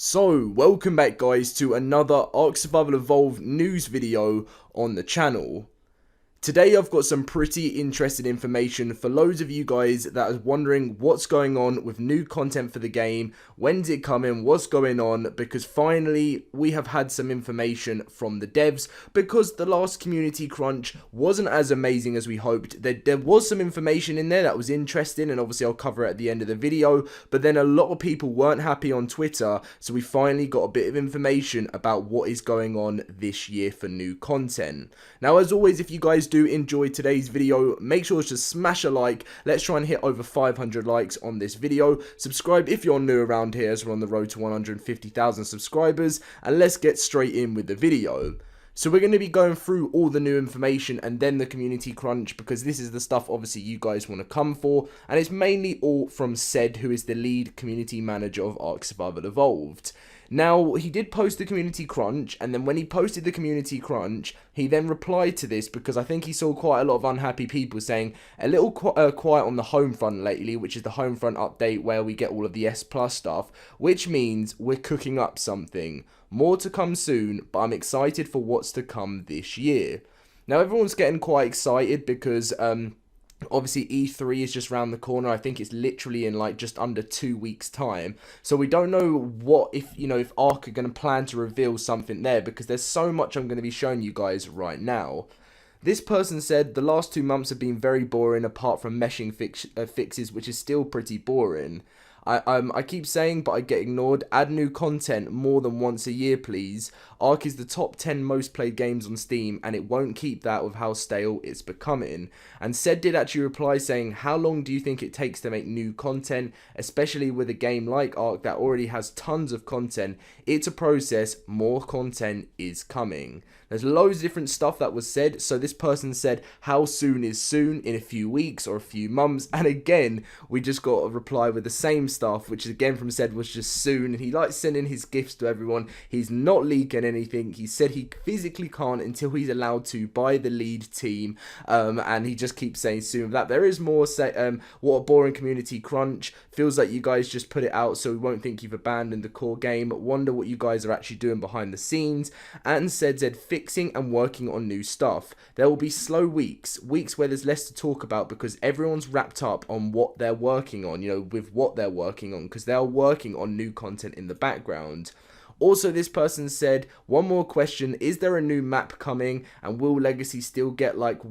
So, welcome back guys to another ARK Survival Evolved news video on the channel. Today I've got some pretty interesting information for loads of you guys that are wondering what's going on with new content for the game, when's it coming, what's going on, because finally we have had some information from the devs because the last community crunch wasn't as amazing as we hoped. There was some information in there that was interesting, and obviously I'll cover it at the end of the video, but then a lot of people weren't happy on Twitter, so we finally got a bit of information about what is going on this year for new content. Now, as always, if you guys do enjoy today's video, make sure to smash a like. Let's try and hit over 500 likes on this video. Subscribe if you're new around here, as we're on the road to 150,000 subscribers, and let's get straight in with the video. So we're going to be going through all the new information and then the community crunch, because this is the stuff obviously you guys want to come for, and it's mainly all from Sed, who is the lead community manager of ARK Survival Evolved. Now, he did post the community crunch, and then when he posted the community crunch, he then replied to this because I think he saw quite a lot of unhappy people saying a little quiet on the home front lately, which is the home front update where we get all of the S Plus stuff, which means we're cooking up something. More to come soon, but I'm excited for what's to come this year. Now, everyone's getting quite excited because obviously E3 is just around the corner. I think it's literally in like just under 2 weeks time. So we don't know what, if ARK are going to plan to reveal something there, because there's so much I'm going to be showing you guys right now. This person said the last 2 months have been very boring apart from meshing fixes, which is still pretty boring. I keep saying, but I get ignored. Add new content more than once a year, please. ARK is the top 10 most played games on Steam, and it won't keep that with how stale it's becoming. And Sed did actually reply saying, how long do you think it takes to make new content, especially with a game like ARK that already has tons of content? It's a process, more content is coming. There's loads of different stuff that was said, so this person said, how soon is soon? In a few weeks or a few months? And again, we just got a reply with the same stuff, which again from Sed was just soon, and he likes sending his gifts to everyone. He's not leaking anything. He said he physically can't until he's allowed to by the lead team, and he just keeps saying soon. That there is more, what a boring community crunch. Feels like you guys just put it out so we won't think you've abandoned the core game. Wonder what you guys are actually doing behind the scenes. And said fixing and working on new stuff. There will be slow weeks where there's less to talk about because everyone's wrapped up on what they're working on, with what they're working on, because they're working on new content in the background. Also, this person said, one more question, is there a new map coming, and will Legacy still get like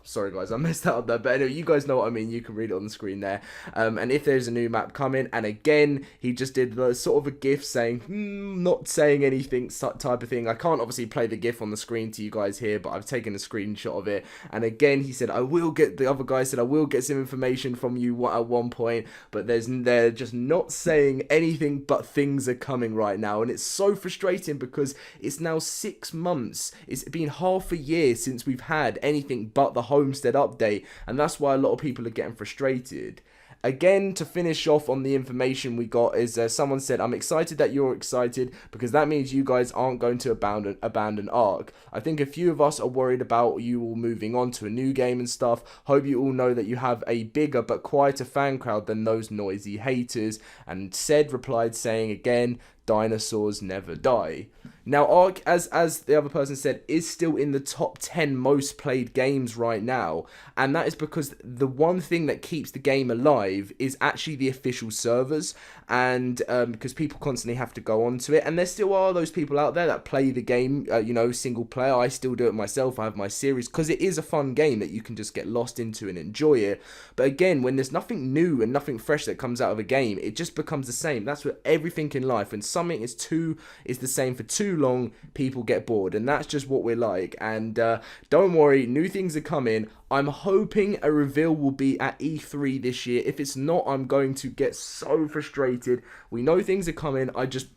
sorry guys, I messed that up there, but anyway, you guys know what I mean, you can read it on the screen there. And if there's a new map coming, and again, he just did the sort of a gif saying, not saying anything type of thing. I can't obviously play the gif on the screen to you guys here, but I've taken a screenshot of it. And again, he said, the other guy said, I will get some information from you at one point, but they're just not saying anything, but things are coming right now. And it's so frustrating because it's now 6 months, it's been half a year since we've had anything but the Homestead update, and that's why a lot of people are getting frustrated. Again, to finish off on the information we got is someone said, I'm excited that you're excited because that means you guys aren't going to abandon ARK. I think a few of us are worried about you all moving on to a new game and stuff. Hope you all know that you have a bigger but quieter fan crowd than those noisy haters. And Sed replied saying again, dinosaurs never die. Now, ARK, as the other person said, is still in the top 10 most played games right now, and that is because the one thing that keeps the game alive is actually the official servers, and because people constantly have to go onto it, and there still are those people out there that play the game, single player. I still do it myself. I have my series because it is a fun game that you can just get lost into and enjoy it. But again, when there's nothing new and nothing fresh that comes out of a game, it just becomes the same. That's what everything in life, when something is the same for too long, people get bored, and that's just what we're like. And don't worry, new things are coming. I'm hoping a reveal will be at E3 this year. If it's not, I'm going to get so frustrated. We know things are coming. I'm just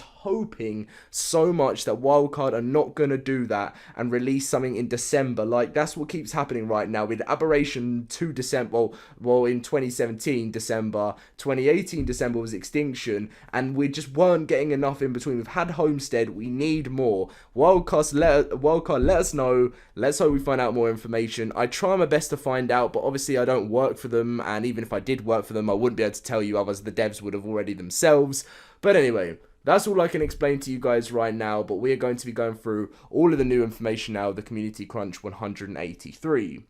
hoping so much that Wildcard are not going to do that and release something in December. Like, that's what keeps happening right now with Aberration to December. Well, in 2017 December, 2018 December was Extinction, and we're just weren't getting enough in between. We've had Homestead, we need more. Wildcard, let us know. Let's hope we find out more information. I try my best to find out, but obviously I don't work for them, and even if I did work for them, I wouldn't be able to tell you, otherwise the devs would have already themselves. But anyway, that's all I can explain to you guys right now, but we are going to be going through all of the new information now, the Community Crunch 183.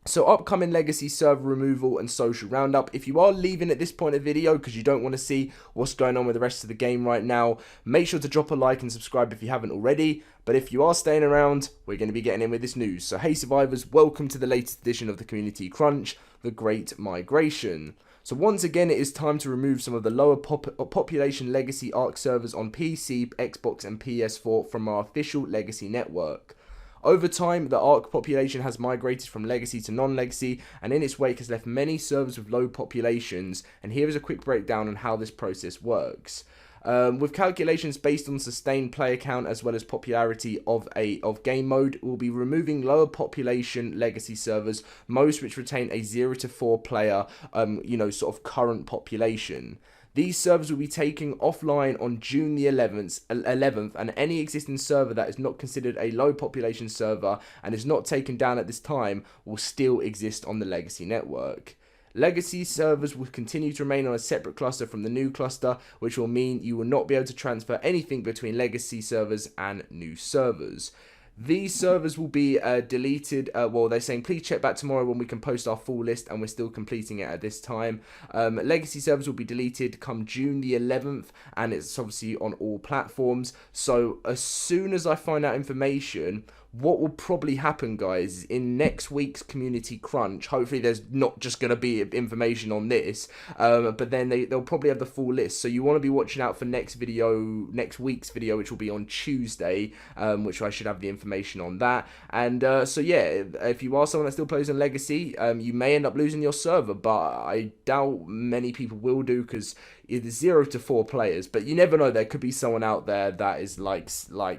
So upcoming legacy server removal and social roundup. If you are leaving at this point of the video because you don't want to see what's going on with the rest of the game right now, make sure to drop a like and subscribe if you haven't already. But if you are staying around, we're going to be getting in with this news. So hey survivors, welcome to the latest edition of the Community Crunch, the Great Migration. So once again, it is time to remove some of the lower population legacy ARK servers on PC, Xbox and PS4 from our official legacy network. Over time, the ARK population has migrated from legacy to non-legacy, and in its wake has left many servers with low populations, and here is a quick breakdown on how this process works. With calculations based on sustained player count as well as popularity of game mode, we'll be removing lower population legacy servers, most which retain a 0 to 4 player, sort of current population. These servers will be taken offline on June the 11th, and any existing server that is not considered a low population server and is not taken down at this time will still exist on the legacy network. Legacy servers will continue to remain on a separate cluster from the new cluster, which will mean you will not be able to transfer anything between legacy servers and new servers. These servers will be deleted. Well, they're saying please check back tomorrow when we can post our full list, and we're still completing it at this time. Legacy servers will be deleted come June the 11th, and it's obviously on all platforms. So as soon as I find out information, what will probably happen, guys, in next week's Community Crunch, hopefully there's not just going to be information on this, but then they'll probably have the full list. So you want to be watching out for next week's video, which will be on Tuesday, which I should have the information on that. And so yeah, if you are someone that still plays on Legacy, you may end up losing your server, but I doubt many people will do, because it's 0 to 4 players, but you never know, there could be someone out there that is like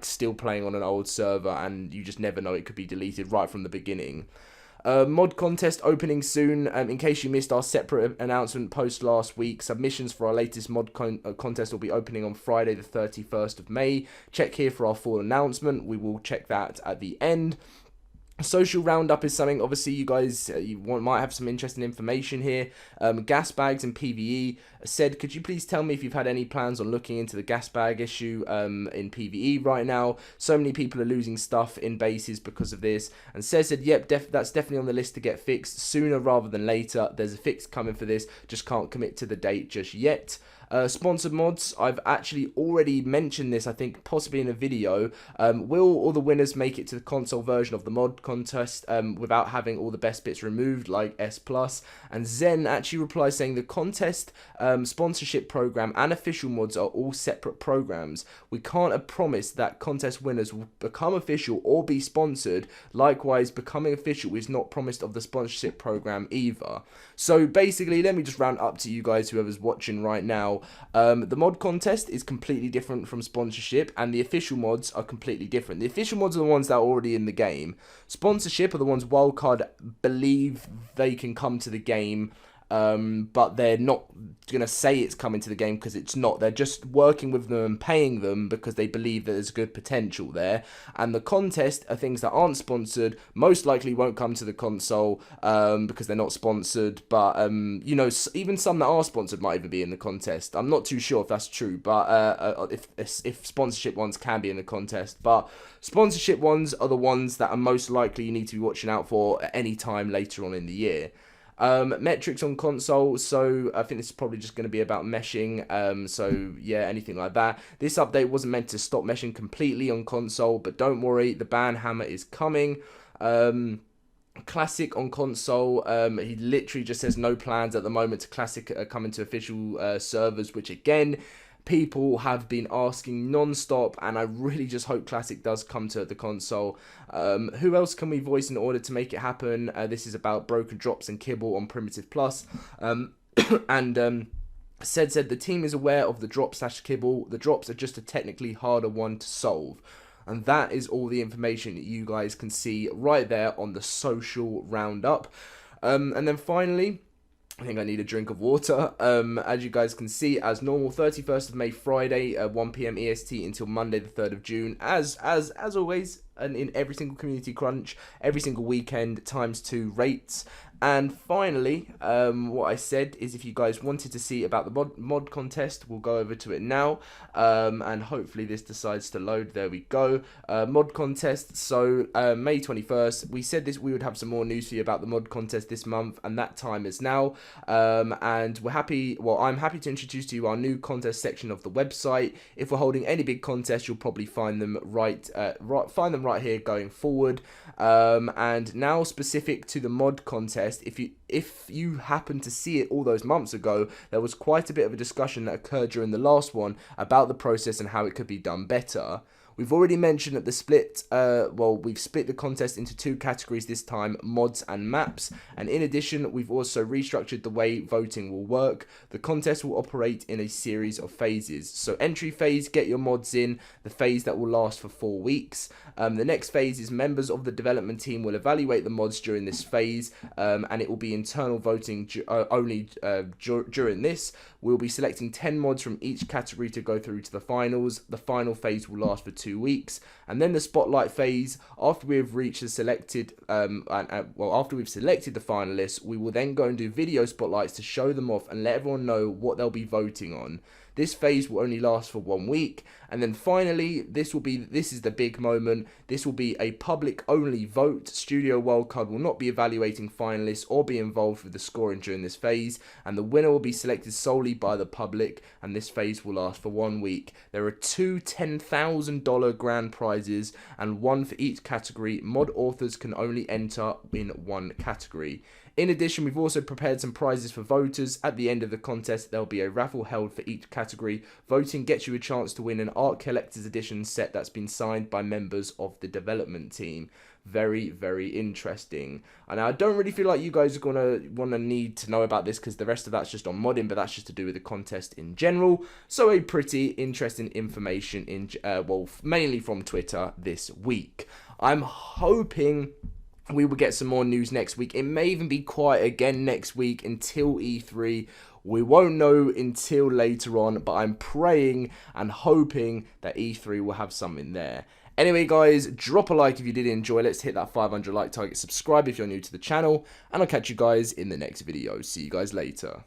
still playing on an old server, and you just never know, it could be deleted right from the beginning. Mod contest opening soon. In case you missed our separate announcement post last week, submissions for our latest mod contest will be opening on Friday the 31st of May. Check here for our full announcement. We will check that at the end. Social roundup is something, obviously, you guys might have some interesting information here. Gas bags and PvE said, could you please tell me if you've had any plans on looking into the gas bag issue in PvE right now? So many people are losing stuff in bases because of this. And said, yep, that's definitely on the list to get fixed sooner rather than later. There's a fix coming for this, just can't commit to the date just yet. Sponsored mods, I've actually already mentioned this, I think possibly in a video. Will all the winners make it to the console version of the mod contest without having all the best bits removed, like S+? And Zen actually replies saying the contest, sponsorship program and official mods are all separate programs. We can't promise that contest winners will become official or be sponsored. Likewise, becoming official is not promised of the sponsorship program either. So basically, let me just round up to you guys, whoever's watching right now. The mod contest is completely different from sponsorship, and the official mods are completely different. The official mods are the ones that are already in the game. Sponsorship are the ones Wildcard believe they can come to the game, but they're not going to say it's coming to the game because it's not. They're just working with them and paying them because they believe that there's good potential there. And the contest are things that aren't sponsored, most likely won't come to the console because they're not sponsored. But, even some that are sponsored might even be in the contest. I'm not too sure if that's true, but if sponsorship ones can be in the contest. But sponsorship ones are the ones that are most likely you need to be watching out for at any time later on in the year. Metrics on console, so I think this is probably just going to be about meshing, so yeah, anything like that. This update wasn't meant to stop meshing completely on console, but don't worry, the ban hammer is coming. Classic on console, he literally just says no plans at the moment to Classic coming to official servers, which again, people have been asking non-stop, and I really just hope Classic does come to the console. Who else can we voice in order to make it happen? This is about broken drops and kibble on Primitive Plus. Said the team is aware of the drop/kibble. The drops are just a technically harder one to solve. And that is all the information that you guys can see right there on the social roundup. And then finally, I think I need a drink of water. As you guys can see, as normal, 31st of May, Friday, 1 p.m. EST until Monday, the 3rd of June. As always, and in every single community crunch, every single weekend, ×2 rates. And finally, what I said is if you guys wanted to see about the mod contest, we'll go over to it now. And hopefully this decides to load. There we go. Mod contest. So May 21st, we said we would have some more news for you about the mod contest this month, and that time is now. And we're happy. Well, I'm happy to introduce to you our new contest section of the website. If we're holding any big contests, you'll probably find them right here going forward. And now specific to the mod contest. If you happen to see it all those months ago, there was quite a bit of a discussion that occurred during the last one about the process and how it could be done better. We've already mentioned that the split, we've split the contest into 2 categories this time, mods and maps. And in addition, we've also restructured the way voting will work. The contest will operate in a series of phases. So entry phase, get your mods in, the phase that will last for 4 weeks. The next phase is members of the development team will evaluate the mods during this phase, and it will be internal voting only during this. We'll be selecting 10 mods from each category to go through to the finals. The final phase will last for 2 weeks, and then the spotlight phase. After we've reached the selected, after we've selected the finalists, we will then go and do video spotlights to show them off and let everyone know what they'll be voting on. This phase will only last for 1 week, and then finally, this is the big moment. This will be a public only vote. Studio Wildcard will not be evaluating finalists or be involved with the scoring during this phase, and the winner will be selected solely by the public, and this phase will last for 1 week. There are 2 $10,000 grand prizes and 1 for each category. Mod authors can only enter in 1 category. In addition, we've also prepared some prizes for voters. At the end of the contest, there'll be a raffle held for each category. Voting gets you a chance to win an ARK Collector's Edition set that's been signed by members of the development team. Very, very interesting. And I don't really feel like you guys are going to want to need to know about this because the rest of that's just on modding, but that's just to do with the contest in general. So a pretty interesting information, mainly from Twitter this week. I'm hoping we will get some more news next week. It may even be quiet again next week until E3. We won't know until later on, but I'm praying and hoping that E3 will have something there. Anyway, guys, drop a like if you did enjoy. Let's hit that 500 like target. Subscribe if you're new to the channel, and I'll catch you guys in the next video. See you guys later.